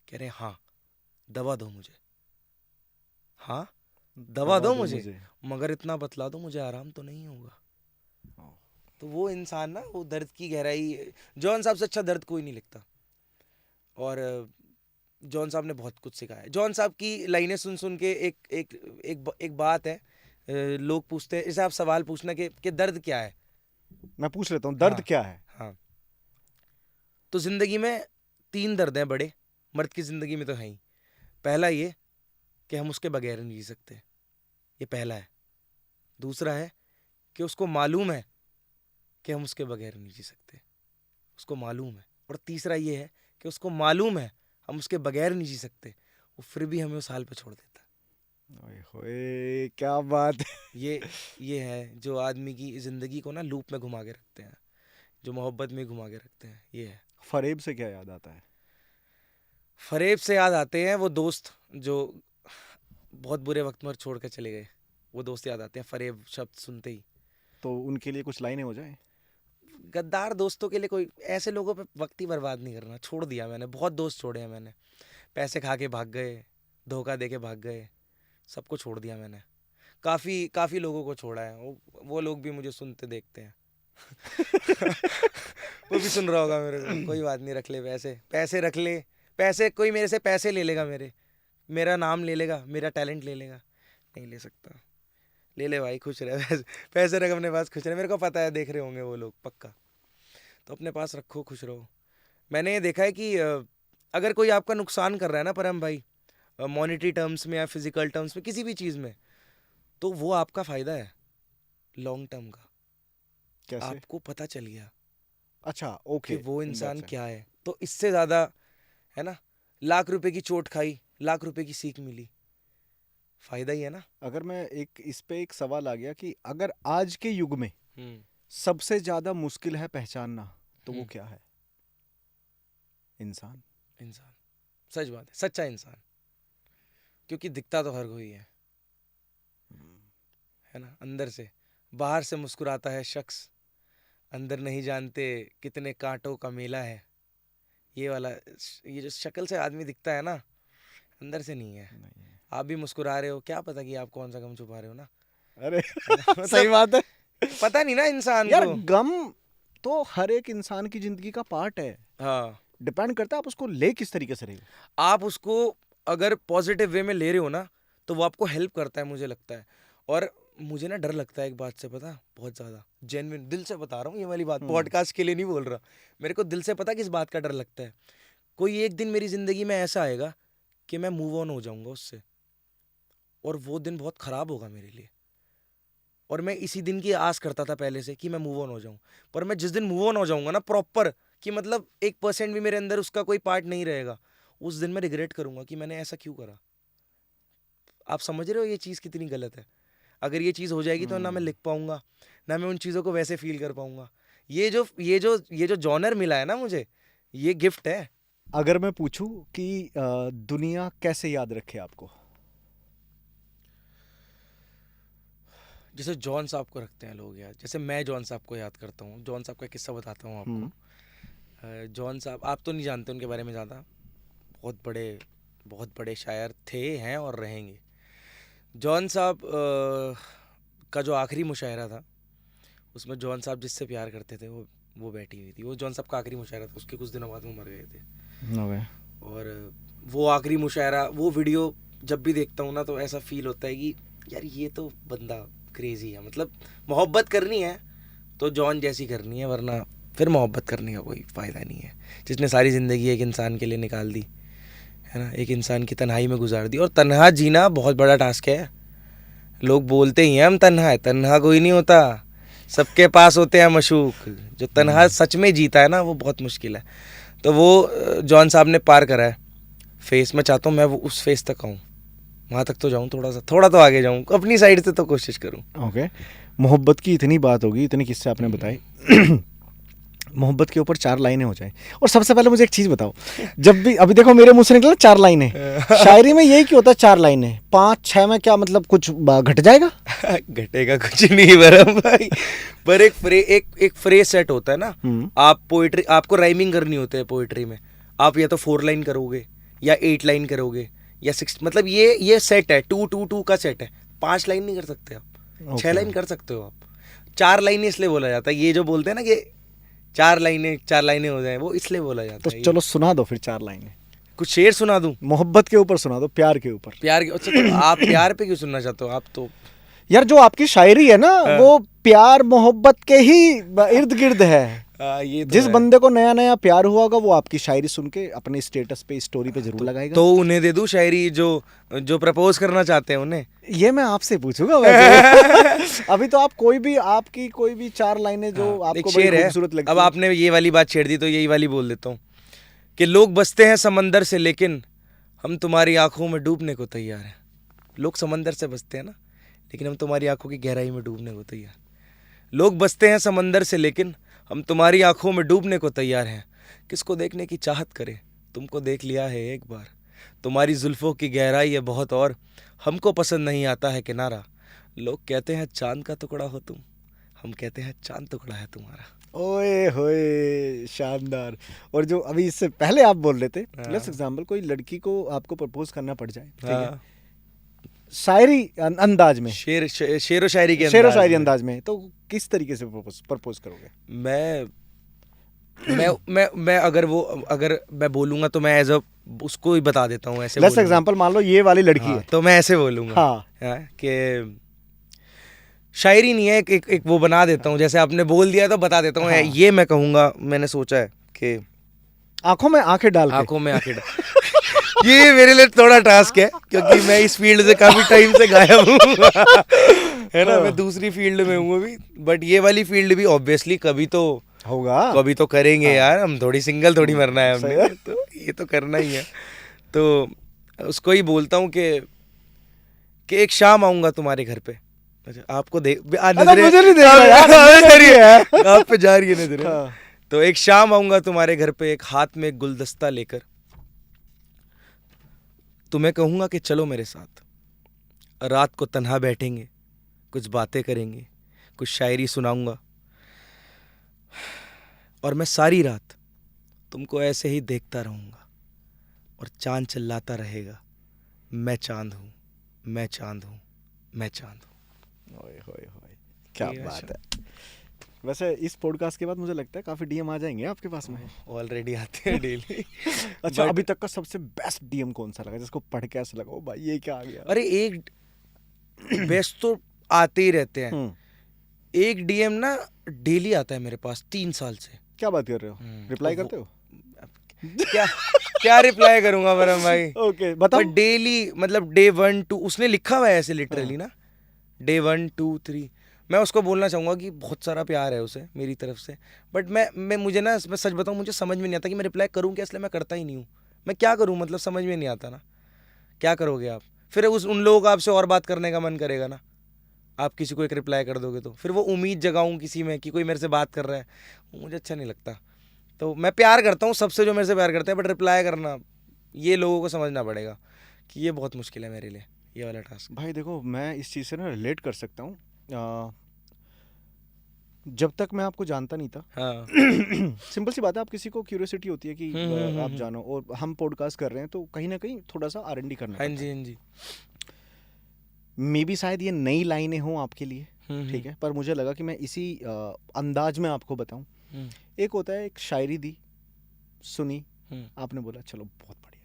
कह रहे हैं हाँ दवा दो मुझे, हाँ दवा दो मुझे, मगर इतना बतला दो मुझे आराम तो नहीं होगा। तो वो इंसान ना, वो दर्द की गहराई, जॉन साहब से अच्छा दर्द कोई नहीं लिखता। और जॉन साहब ने बहुत कुछ सिखाया है। जॉन साहब की लाइनें सुन सुन के एक बात है, लोग पूछते हैं, जैसे आप सवाल पूछना कि दर्द क्या है। मैं पूछ लेता हूँ, दर्द हाँ, क्या है? हाँ, तो जिंदगी में 3 दर्द हैं बड़े, मर्द की जिंदगी में तो है ही। पहला ये कि हम उसके बगैर नहीं जी सकते, ये पहला है। दूसरा है कि उसको मालूम है कि हम उसके बगैर नहीं जी सकते, उसको मालूम है। और तीसरा ये है कि उसको मालूम है हम उसके बगैर नहीं जी सकते, वो फिर भी हमें उस हाल पे छोड़ देता है। ओए होए क्या बात है। ये है जो आदमी की ज़िंदगी को ना लूप में घुमा के रखते हैं, जो मोहब्बत में घुमा के रखते हैं। ये है। फरेब से क्या याद आता है? फरेब से याद आते हैं वो दोस्त जो बहुत बुरे वक्त में छोड़ कर चले गए, वो दोस्त याद आते हैं फरेब शब्द सुनते ही। तो उनके लिए कुछ लाइनें हो जाए। गद्दार दोस्तों के लिए कोई, ऐसे लोगों पे वक्त ही बर्बाद नहीं करना। छोड़ दिया मैंने, बहुत दोस्त छोड़े हैं मैंने। पैसे खा के भाग गए, धोखा दे के भाग गए, सबको छोड़ दिया मैंने। काफ़ी लोगों को छोड़ा है। वो लोग भी मुझे सुनते देखते हैं। वो भी सुन रहा होगा मेरे को। कोई बात नहीं, रख ले पैसे रख ले। पैसे, कोई मेरे से पैसे ले लेगा, मेरा नाम ले लेगा, मेरा टैलेंट ले लेगा, नहीं ले सकता। ले ले भाई, खुश रहे। पैसे रख अपने पास, खुश रहे। मेरे को पता है देख रहे होंगे वो लोग पक्का, तो अपने पास रखो, खुश रहो। मैंने ये देखा है कि अगर कोई आपका नुकसान कर रहा है ना परम भाई, मॉनेटरी टर्म्स में या फिजिकल टर्म्स में, किसी भी चीज़ में, तो वो आपका फ़ायदा है लॉन्ग टर्म का। कैसे? आपको पता चल गया अच्छा कि ओके। वो इंसान क्या है, तो इससे ज़्यादा है ना, लाख रुपए की चोट खाई, लाख रुपए की सीख मिली, फ़ायदा ही है ना। अगर मैं इस पे एक सवाल आ गया कि अगर आज के युग में हम्म सबसे ज्यादा मुश्किल है पहचानना, तो वो हम्म। क्या है? इंसान। इंसान, सच बात है, सच्चा इंसान। क्योंकि दिखता तो हर कोई है ना, अंदर से। बाहर से मुस्कुराता है शख्स, अंदर नहीं जानते कितने कांटों का मेला है। ये वाला, ये जो शक्ल से आदमी दिखता है ना, अंदर से नहीं है। नहीं है। आप भी मुस्कुरा रहे हो, क्या पता कि आप कौन सा गम छुपा रहे हो ना, अरे है ना? सही बात है पता नहीं ना इंसान यार। को। गम तो हर एक इंसान की जिंदगी का पार्ट है, हाँ, डिपेंड करता है आप उसको ले किस तरीके से रहे हो। आप उसको अगर पॉजिटिव वे में ले रहे हो ना, तो वो आपको हेल्प करता है, मुझे लगता है। और मुझे ना डर लगता है एक बात से, पता, बहुत ज़्यादा जेन्युइन दिल से बता रहा हूँ ये वाली बात, पॉडकास्ट के लिए नहीं बोल रहा। मेरे को दिल से पता किस बात का डर लगता है। कोई एक दिन मेरी ज़िंदगी में ऐसा आएगा कि मैं मूव ऑन हो जाऊंगा उससे, और वो दिन बहुत ख़राब होगा मेरे लिए। और मैं इसी दिन की आस करता था पहले से कि मैं मूव ऑन हो जाऊं। पर मैं जिस दिन मूव ऑन हो जाऊंगा ना प्रॉपर, कि मतलब 1% भी मेरे अंदर उसका कोई पार्ट नहीं रहेगा, उस दिन मैं रिग्रेट करूंगा कि मैंने ऐसा क्यों करा। आप समझ रहे हो ये चीज़ कितनी गलत है। अगर ये चीज़ हो जाएगी तो ना मैं लिख पाऊंगा, ना मैं उन चीज़ों को वैसे फील कर पाऊंगा। ये जो जॉनर मिला है ना मुझे, ये गिफ्ट है। अगर मैं पूछूं कि दुनिया कैसे याद रखे आपको? जैसे जॉन साहब को रखते हैं लोग याद, जैसे मैं जॉन साहब को याद करता हूँ। जॉन साहब का किस्सा बताता हूँ आपको। जॉन साहब, आप तो नहीं जानते उनके बारे में ज़्यादा, बहुत बड़े शायर थे, हैं और रहेंगे। जॉन साहब का जो आखिरी मुशायरा था, उसमें जॉन साहब जिससे प्यार करते थे वो बैठी हुई थी। वो जॉन साहब का आखिरी मुशायरा था, उसके कुछ दिनों बाद वो मर गए थे। ओके। और वो आखिरी मुशायरा, वो वीडियो जब भी देखता हूँ ना, तो ऐसा फील होता है कि यार ये तो बंदा क्रेजी है। मतलब मोहब्बत करनी है तो जॉन जैसी करनी है, वरना फिर मोहब्बत करने का कोई फ़ायदा नहीं है। जिसने सारी ज़िंदगी एक इंसान के लिए निकाल दी है ना, एक इंसान की तन्हाई में गुजार दी। और तन्हा जीना बहुत बड़ा टास्क है। लोग बोलते ही हैं हम तन्हा है, तन्हा कोई नहीं होता, सबके पास होते हैं मशूक। जो तन्हा सच में जीता है ना, वो बहुत मुश्किल है। तो वो जॉन साहब ने पार करा है फेस। मैं चाहता हूँ मैं वो उस फेस तक आऊँ, वहाँ तक तो जाऊँ, थोड़ा तो आगे जाऊँ, अपनी साइड से तो कोशिश करूँ। ओके। मोहब्बत की इतनी बात होगी, इतने किस्से आपने बताए, मोहब्बत के ऊपर 4 लाइनें हो जाए। और सबसे पहले मुझे एक चीज़ बताओ, जब भी अभी देखो मेरे मुंह से निकला 4 लाइनें, शायरी में यही क्यों होता है 4 लाइनें? 5-6 में क्या मतलब कुछ घट जाएगा? घटेगा कुछ नहीं बरम भाई। पर एक फ्रेज सेट होता है ना। आप पोइट्री, आपको राइमिंग करनी होती है पोइट्री में। आप या तो 4 लाइन करोगे, या 8 लाइन करोगे, या 6, मतलब ये सेट है, 2-2-2 का सेट है। 5 लाइन नहीं कर सकते आप, 6 लाइन कर सकते हो आप। 4 लाइनें इसलिए बोला जाता है, ये जो बोलते हैं ना कि 4 लाइनें हो जाए, वो इसलिए बोला जाता तो है। चलो सुना दो फिर 4 लाइनें। कुछ शेर सुना दूं? मोहब्बत के ऊपर सुना दो, प्यार के ऊपर। प्यार के? अच्छा, तो आप प्यार पे क्यों सुनना चाहते हो? आप तो यार जो आपकी शायरी है ना, वो प्यार मोहब्बत के ही इर्द गिर्द है। ये तो जिस है। बंदे को नया नया प्यार हुआ होगा, वो आपकी शायरी सुन के अपने स्टेटस पे, स्टोरी पे जरूर लगाएगा। तो उन्हें दे दूं शायरी जो प्रपोज करना चाहते हैं उन्हें? ये मैं आपसे पूछूंगा वैसे। अभी तो आप आपकी कोई भी 4 लाइनें जो एक आपको शेर बड़ी है। खूबसूरत लगती अब है। आपने ये वाली बात छेड़ दी तो यही वाली बोल देता हूँ कि लोग बसते हैं समंदर से, लेकिन हम तुम्हारी आंखों में डूबने को तैयार हैं। लोग समंदर से बसते हैं ना, लेकिन हम तुम्हारी आंखों की गहराई में डूबने को तैयार। लोग बसते हैं समंदर से, लेकिन हम तुम्हारी आंखों में डूबने को तैयार हैं। किसको देखने की चाहत करे, तुमको देख लिया है एक बार। तुम्हारी जुल्फों की गहराई है बहुत, और हमको पसंद नहीं आता है किनारा। लोग कहते हैं चांद का टुकड़ा हो तुम, हम कहते हैं चांद टुकड़ा है तुम्हारा। ओए होए, शानदार। और जो अभी इससे पहले आप बोल रहे थे, लेट्स एग्जांपल, कोई लड़की को आपको प्रपोज करना पड़ जाए, ठीक है, शायरी अंदाज में, शेर व शायरी के शेरो शायरी अंदाज में, तो किस तरीके से प्रपोज करोगे? मैं अगर मैं बोलूंगा तो मैं एज अ उसको ही बता देता हूँ ऐसे। लेट्स एग्जांपल, मान लो ये वाली लड़की है, तो मैं ऐसे बोलूंगा। हाँ, कि शायरी नहीं है, एक वो बना देता हूँ। जैसे आपने बोल दिया तो बता देता हूँ। ये मैं कहूँगा, मैंने सोचा है कि आंखों में आंखें डाल ये मेरे लिए थोड़ा टास्क है, क्योंकि मैं इस फील्ड से काफी टाइम से गायब हूँ। है ना, मैं दूसरी फील्ड में हूँ अभी। बट ये वाली फील्ड भी ऑब्वियसली कभी तो होगा, कभी तो करेंगे यार। हम थोड़ी सिंगल थोड़ी मरना है हमने, तो ये तो करना ही है। तो उसको ही बोलता हूँ कि एक शाम आऊंगा तुम्हारे घर पे। अच्छा, आपको देख नजरें मुझे नहीं देख रहा यार, आप पे जा रही है नजरें। तो एक शाम आऊंगा तुम्हारे घर पे, एक हाथ में एक गुलदस्ता लेकर। तुम्हें कहूंगा कि चलो मेरे साथ, रात को तन्हा बैठेंगे, कुछ बातें करेंगे, कुछ शायरी सुनाऊंगा, और मैं सारी रात तुमको ऐसे ही देखता रहूंगा, और चांद चिल्लाता रहेगा, मैं चांद हूँ, मैं चांद हूँ, मैं चांद हूँ। ओए होए होए, क्या बात है, वैसे इस पॉडकास्ट के बाद मुझे लगता है काफी डीएम आ जाएंगे आपके पास में। ऑलरेडी आते हैं डेली। अच्छा, अभी तक का सबसे बेस्ट डीएम कौन सा लगा जिसको पढ़ के ऐसा लगा ओ भाई ये क्या आ गया? अरे एक बेस्ट तो आते ही रहते हैं। एक डीएम ना डेली आता है मेरे पास 3 साल से। क्या बात कर रहे हो? रिप्लाई तो करते हो? क्या क्या रिप्लाई करूंगा परम भाई? ओके बताओ। पर डेली मतलब डे 1 2 उसने लिखा हुआ है ऐसे लिटरली ना, डे 1 2 3। मैं उसको बोलना चाहूँगा कि बहुत सारा प्यार है उसे मेरी तरफ से, बट मैं मुझे ना, मैं सच बताऊँ, मुझे समझ में नहीं आता कि मैं रिप्लाई करूँ क्या, इसलिए मैं करता ही नहीं हूँ। मैं क्या करूँ, मतलब समझ में नहीं आता ना। क्या करोगे आप फिर? उन लोगों का आपसे और बात करने का मन करेगा ना, आप किसी को एक रिप्लाई कर दोगे तो फिर वो उम्मीद जगाऊँ किसी में कि कोई मेरे से बात कर रहा है, वो मुझे अच्छा नहीं लगता। तो मैं प्यार करता हूँ सबसे जो मेरे से प्यार करते हैं, बट रिप्लाई करना ये लोगों को समझना पड़ेगा कि ये बहुत मुश्किल है मेरे लिए, ये वाला टास्क। भाई देखो, मैं इस चीज़ से ना रिलेट कर सकता हूँ। जब तक मैं आपको जानता नहीं था, हाँ। सिंपल सी बात है, आप किसी को क्यूरियोसिटी होती है कि आप जानो, और हम पॉडकास्ट कर रहे हैं तो कहीं ना कहीं थोड़ा सा R&D करना हाँ पड़ता जी, है। हाँ जी। मे बी शायद ये नई लाइनें हों आपके लिए, ठीक है, पर मुझे लगा कि मैं इसी अंदाज में आपको बताऊं। एक होता है, एक शायरी दी, सुनी, आपने बोला चलो बहुत बढ़िया।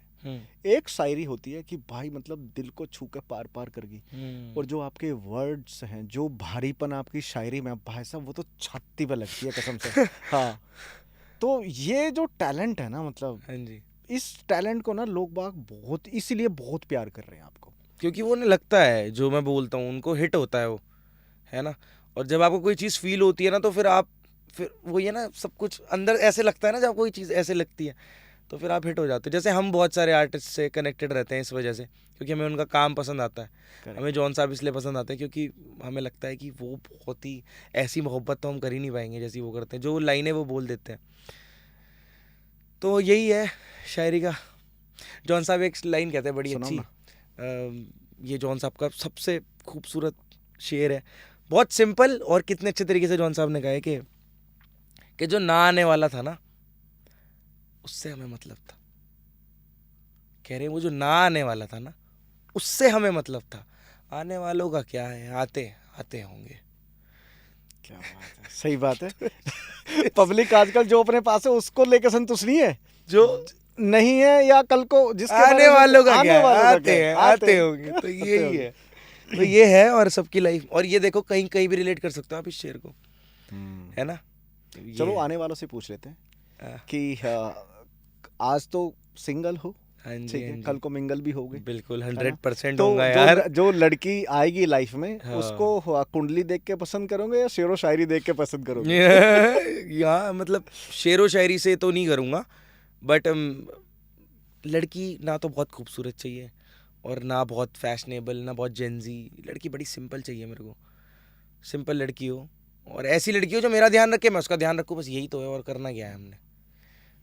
एक शायरी होती है कि भाई मतलब दिल को छू के पार पार कर गई, और जो आपके वर्ड्स हैं, जो भारीपन आपकी शायरी में, भाई साहब वो तो छाती पे लगती है कसम से। हाँ, तो ये जो टैलेंट है ना, मतलब हाँ जी, इस टैलेंट को ना लोग बाग बहुत इसीलिए बहुत प्यार कर रहे हैं आपको, क्योंकि वो उन्हें लगता है जो मैं बोलता हूँ उनको हिट होता है वो, है ना। और जब आपको कोई चीज़ फील होती है ना, तो फिर वो ये ना, सब कुछ अंदर ऐसे लगता है ना, जब कोई चीज़ ऐसे लगती है तो फिर आप हिट हो जाते हो। जैसे हम बहुत सारे आर्टिस्ट से कनेक्टेड रहते हैं इस वजह से, क्योंकि हमें उनका काम पसंद आता है। हमें जॉन साहब इसलिए पसंद आते हैं क्योंकि हमें लगता है कि वो बहुत ही ऐसी मोहब्बत तो हम कर ही नहीं पाएंगे जैसी वो करते हैं, जो लाइनें वो बोल देते हैं। तो यही है शायरी का। जॉन साहब एक लाइन कहते हैं बड़ी अच्छी, ये जॉन साहब का सबसे खूबसूरत शेर है, बहुत सिंपल, और कितने अच्छे तरीके से जॉन साहब ने कहा है कि जो ना आने वाला था ना, उससे हमें मतलब था। कह रहे हैं वो जो ना आने वाला था ना, उससे हमें मतलब था, आने वालों का क्या है, आते आते होंगे। क्या बात है, सही बात है। पब्लिक आजकल जो अपने पास है उसको लेकर संतुष्ट नहीं है, जो नहीं है या कल को जिसके आने वालों का क्या है, आते होंगे। तो आते यही है, तो ये है, और सबकी लाइफ। और ये देखो कहीं कहीं भी रिलेट कर सकते हो आप इस शेर को, है ना। चलो आने वालों से पूछ लेते हैं कि आज तो सिंगल हो, ठीक है, कल को मिंगल भी होगे, बिल्कुल 100% तो होगा यार। जो लड़की आएगी लाइफ में, उसको कुंडली देख के पसंद करोगे या शेरो शायरी देख के पसंद करोगे? यहाँ मतलब शेरो शायरी से तो नहीं करूँगा, बट लड़की ना तो बहुत खूबसूरत चाहिए, और ना बहुत फैशनेबल, ना बहुत जेंजी। लड़की बड़ी सिंपल चाहिए मेरे को, सिंपल लड़की हो, और ऐसी लड़की हो जो मेरा ध्यान रखे, मैं उसका ध्यान रखूँ, बस यही तो है। और करना क्या है हमने,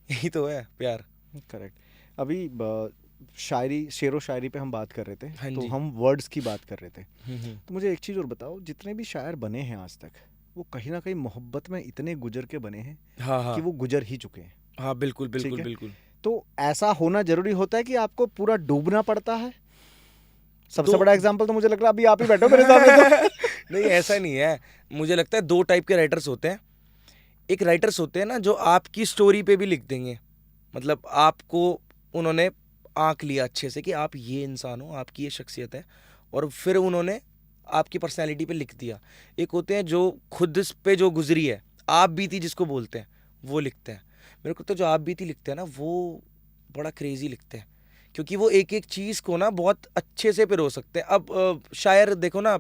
यही तो है प्यार। करेक्ट। अभी शायरी, शेरो शायरी पे हम बात कर रहे थे, हाँ तो जी। हम वर्ड्स की बात कर रहे थे, तो मुझे एक चीज़ और बताओ, जितने भी शायर बने हैं आज तक, वो कहीं ना कहीं मोहब्बत में इतने गुजर के बने हैं, हाँ, कि वो गुजर ही चुके हैं। हाँ, बिल्कुल बिल्कुल बिल्कुल। तो ऐसा होना जरूरी होता है कि आपको पूरा डूबना पड़ता है? सबसे बड़ा एग्जांपल तो मुझे लग रहा है अभी आप ही बैठो मेरे सामने। तो नहीं, ऐसा नहीं है। मुझे लगता है 2 टाइप के राइटर्स होते हैं। एक राइटर्स होते हैं ना जो आपकी स्टोरी पे भी लिख देंगे, मतलब आपको उन्होंने आंक लिया अच्छे से कि आप ये इंसान हो, आपकी ये शख्सियत है, और फिर उन्होंने आपकी पर्सनैलिटी पे लिख दिया। एक होते हैं जो खुद पे जो गुजरी है, आप बीती जिसको बोलते हैं, वो लिखते हैं। मेरे को तो जो आप बीती लिखते हैं ना, वो बड़ा क्रेजी लिखते हैं, क्योंकि वो एक एक चीज़ को ना बहुत अच्छे से पिरो सकते हैं। अब शायर देखो ना,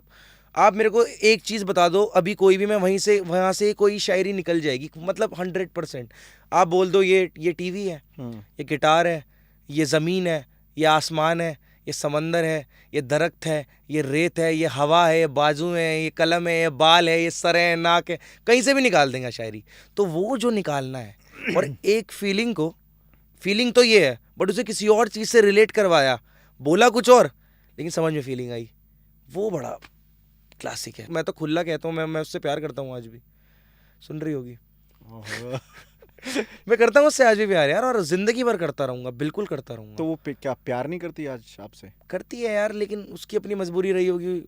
आप मेरे को एक चीज़ बता दो अभी कोई भी, मैं वहाँ से कोई शायरी निकल जाएगी, मतलब 100%। आप बोल दो ये टीवी है, ये गिटार है, ये ज़मीन है, ये आसमान है, ये समंदर है, ये दरख्त है, ये रेत है, ये हवा है, ये बाजू है, ये कलम है, ये बाल है, ये सर है, नाक है, कहीं से भी निकाल देंगे शायरी। तो वो जो निकालना है, और एक फीलिंग तो ये है, बट उसे किसी और चीज़ से रिलेट करवाया, बोला कुछ और लेकिन समझ में फीलिंग आई, वो बड़ा क्लासिक है। मैं तो खुला कहता हूँ, मैं उससे प्यार करता हूँ आज भी, सुन रही होगी। मैं करता हूँ उससे आज भी प्यार यार, और जिंदगी भर करता रहूंगा, बिल्कुल करता रहूंगा। तो वो क्या प्यार नहीं करती आज आपसे? करती है यार, लेकिन उसकी अपनी मजबूरी रही होगी,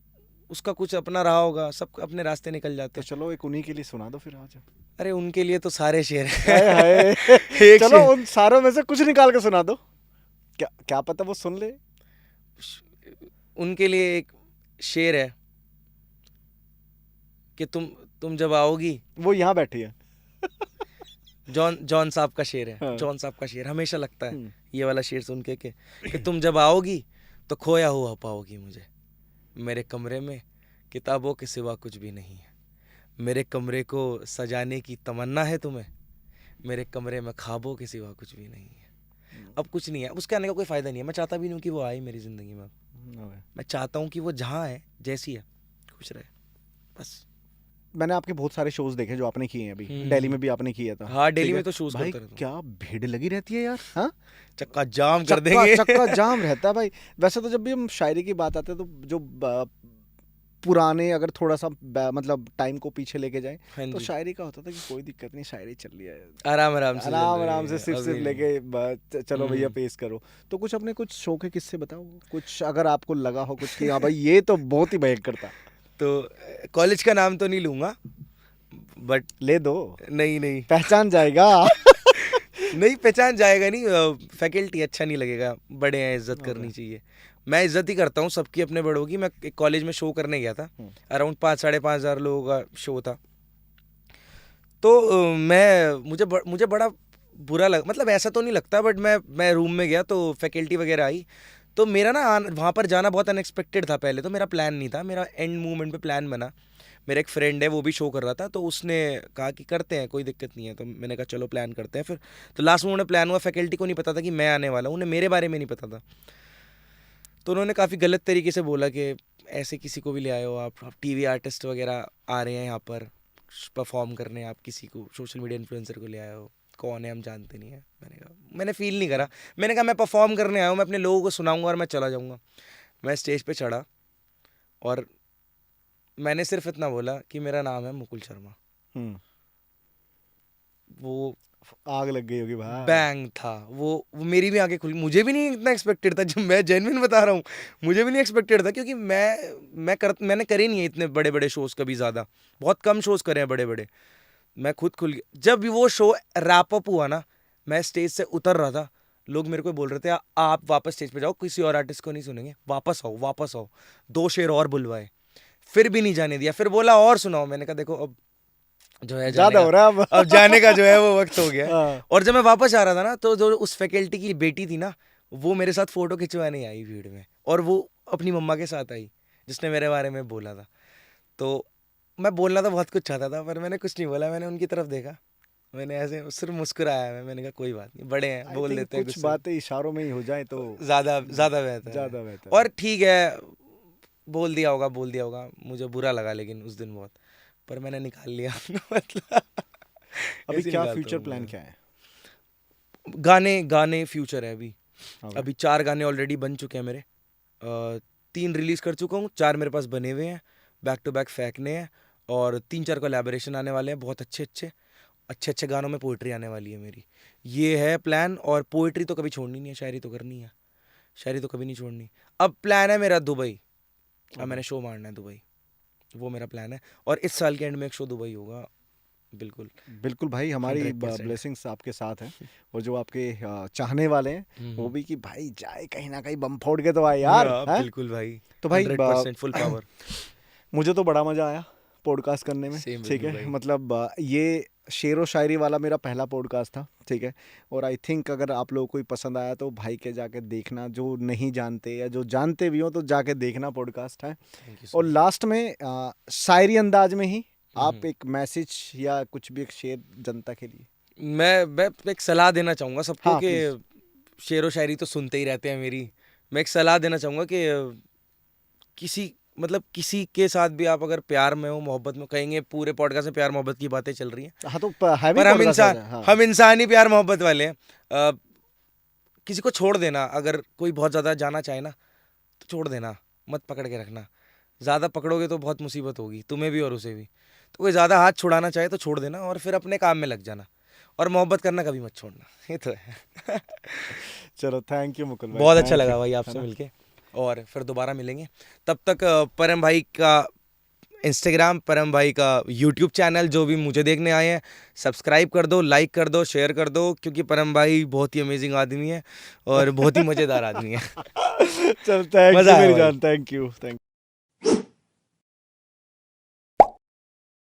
उसका कुछ अपना रहा होगा, सब अपने रास्ते निकल जाते तो हैं। चलो एक उन्हीं के लिए सुना दो फिर आज। अरे उनके लिए तो सारे शेर हाय हैं। हाय। एक चलो शेर, उन सारों में से कुछ निकाल के सुना दो, क्या क्या पता वो सुन ले। उनके लिए एक शेर है कि तुम जब आओगी। वो यहाँ बैठी है। जॉन जॉन साहब का शेर है, हाँ। जॉन साहब का शेर हमेशा लगता है हम्म। ये वाला शेर सुन के कि तुम जब आओगी तो खोया हुआ पाओगी मुझे। मेरे कमरे में किताबों के सिवा कुछ भी नहीं है। मेरे कमरे को सजाने की तमन्ना है तुम्हें। मेरे कमरे में ख्वाबों के सिवा कुछ भी नहीं है। अब कुछ नहीं है, उसके आने का कोई फ़ायदा नहीं है। मैं चाहता भी नहीं हूँ कि वो आए मेरी ज़िंदगी में। मैं चाहता हूँ कि वो जहाँ है, जैसी है, खुश रहे, बस। मैंने आपके बहुत सारे शोज देखे जो आपने किए हैं अभी, दिल्ली में भी आपने किया था। हाँ, दिल्ली ठीक है? में तो शोज भाई करता रहता हूँ। क्या भीड़ लगी रहती है यार। हाँ, चक्का जाम कर देंगे। चक्का जाम रहता है भाई। वैसे तो जब भी हम शायरी की बात आते हैं तो जो पुराने, अगर थोड़ा सा मतलब टाइम को पीछे लेके जाए हाँ तो जी, शायरी का होता था कि कोई दिक्कत नहीं, शायरी चल रही है, आराम आराम से चल आराम रही आराम से है, सिर्फ अभी नहीं। लेके चलो भैया पेश करो। तो कुछ अपने कुछ शो के किस्से बताओ, कुछ अगर आपको लगा हो कुछ कि हाँ भाई ये तो बहुत ही भयंकर था। तो कॉलेज का नाम तो नहीं लूंगा, बट ले दो, नहीं नहीं पहचान जाएगा। नहीं पहचान जाएगा नहीं, फैकल्टी अच्छा नहीं लगेगा, बड़े हैं, इज्जत करनी चाहिए। मैं इज्जत ही करता हूँ सबकी, अपने बड़ों की। मैं एक कॉलेज में शो करने गया था, अराउंड 5-5.5 हज़ार लोगों का शो था। तो मुझे बड़ा बुरा लगा, मतलब ऐसा तो नहीं लगता, बट मैं रूम में गया तो फैकल्टी वगैरह आई। तो मेरा ना वहाँ पर जाना बहुत अनएक्सपेक्टेड था। पहले तो मेरा प्लान नहीं था, मेरा एंड मोमेंट पे प्लान बना। मेरा एक फ्रेंड है, वो भी शो कर रहा था, तो उसने कहा कि करते हैं, कोई दिक्कत नहीं है। तो मैंने कहा चलो प्लान करते हैं फिर। तो लास्ट मोमेंट में प्लान हुआ, फैकल्टी को नहीं पता था कि मैं आने वाला हूँ, उन्हें मेरे बारे में नहीं पता था। तो उन्होंने काफ़ी गलत तरीके से बोला कि ऐसे किसी को भी ले आए हो आप टीवी आर्टिस्ट वगैरह आ रहे हैं यहाँ पर परफॉर्म करने, आप किसी को सोशल मीडिया इन्फ्लुएंसर को ले आए हो, कौन है, हम जानते नहीं है। मैंने कहा, मैंने फील नहीं करा। मैंने कहा मैं परफॉर्म करने आया हूँ, मैं अपने लोगों को सुनाऊंगा और मैं चला जाऊँगा। मैं स्टेज पे चढ़ा और मैंने सिर्फ इतना बोला कि मेरा नाम है मुकुल शर्मा। वो आग लग गई होगी भाई। बैंग था वो मेरी भी आंखें खुली। मुझे भी नहीं इतना एक्सपेक्टेड था, जब मैं जेन्युइन बता रहा हूँ, मुझे भी नहीं एक्सपेक्टेड था, क्योंकि मैंने करे नहीं है इतने बड़े बड़े शोज़ कभी, ज़्यादा बहुत कम शोज़ करे हैं बड़े बड़े। मैं खुद खुल गया जब भी वो शो रैप अप हुआ ना, मैं स्टेज से उतर रहा था, लोग मेरे को बोल रहे थे आप वापस स्टेज पे जाओ, किसी और आर्टिस्ट को नहीं सुनेंगे, वापस आओ वापस आओ। 2 शेर और बुलवाए, फिर भी नहीं जाने दिया। फिर बोला और सुनाओ। मैंने कहा देखो अब जो है ज्यादा हो रहा है अब जाने का जो है वो वक्त हो गया है। हाँ। और जब मैं वापस आ रहा था ना, तो जो उस फैकल्टी की बेटी थी ना, वो मेरे साथ फोटो खिंचवाने आई भीड़ में, और वो अपनी मम्मा के साथ आई जिसने मेरे बारे में बोला था। तो मैं बोलना तो बहुत कुछ चाहता था, पर मैंने कुछ नहीं बोला। मैंने उनकी तरफ देखा, मैंने ऐसे सिर्फ मुस्कुराया। मैंने कहा कोई बात नहीं, बड़े हैं, बोल देते हैं कुछ गुस्से में। बातें इशारों में ही हो जाए तो ज़्यादा ज़्यादा बेहतर है। ज्यादा बेहतर। और ठीक है, बोल दिया होगा, मुझे बुरा लगा लेकिन उस दिन बहुत, पर मैंने निकाल लिया। मतलब अभी ऐसे क्या निकालता फ्यूचर हूँ प्लान मैं। क्या है? गाने फ्यूचर है अभी। Okay. अभी 4 गाने ऑलरेडी बन चुके हैं मेरे। 3 रिलीज कर चुका हूँ, 4 मेरे पास बने हुए हैं, बैक टू बैक फेंकने हैं। और 3-4 कोलैबोरेशन आने वाले हैं, बहुत अच्छे गानों में पोइट्री आने वाली है मेरी। ये है प्लान। और पोइट्री तो कभी छोड़नी नहीं है, शायरी तो करनी है, शायरी तो कभी नहीं छोड़नी। अब प्लान है मेरा दुबई। अब मैंने शो मारना है दुबई, वो मेरा प्लान है। और इस साल के एंड में एक शो दुबई होगा। बिल्कुल बिल्कुल भाई, हमारी 100%। ब्लेसिंग्स आपके साथ हैं। और जो आपके चाहने वाले हैं वो भी कि भाई जाए कहीं ना कहीं बम फोड़ के तो आए यार। हैं? बिल्कुल भाई, तो भाई 100% फुल पावर। मुझे तो बड़ा मजा आया पॉडकास्ट करने में। Same with ठीक me है, भाई। मतलब ये शेर व शायरी वाला मेरा पहला पॉडकास्ट था। ठीक है, और आई थिंक अगर आप लोगों को ही पसंद आया तो भाई के जाके देखना, जो नहीं जानते या जो जानते भी हो तो जाके देखना, पॉडकास्ट है। Thank you so और much। लास्ट में शायरी अंदाज में ही आप एक मैसेज या कुछ भी एक शेर जनता के लिए। मैं एक सलाह देना चाहूँगा सबको हाँ, कि शेर व शायरी तो सुनते ही रहते हैं मेरी। मैं एक सलाह देना चाहूँगा कि किसी के साथ भी आप अगर प्यार में हो, मोहब्बत में, कहेंगे पूरे पॉडकास्ट में प्यार मोहब्बत की बातें चल रही हैं, हाँ तो है भी पर podcast है, हाँ। हम इंसान ही प्यार मोहब्बत वाले हैं। किसी को छोड़ देना, अगर कोई बहुत ज़्यादा जाना चाहे ना तो छोड़ देना, मत पकड़ के रखना। ज़्यादा पकड़ोगे तो बहुत मुसीबत होगी तुम्हें भी और उसे भी। तो कोई ज़्यादा हाथ छुड़ाना चाहे तो छोड़ देना, और फिर अपने काम में लग जाना। और मोहब्बत करना कभी मत छोड़ना, ये तो है। चलो, थैंक यू मुकुल भाई, बहुत अच्छा thank लगा you, भाई है आपसे ना? मिलके। और फिर दोबारा मिलेंगे। तब तक परम भाई का इंस्टाग्राम, परम भाई का यूट्यूब चैनल जो भी मुझे देखने आए हैं, सब्सक्राइब कर दो, लाइक कर दो, शेयर कर दो, क्योंकि परम भाई बहुत ही अमेजिंग आदमी है और बहुत ही मज़ेदार आदमी है। चल थैंक मज़ा यू आया मेरी भाई। जान, थैंक यू।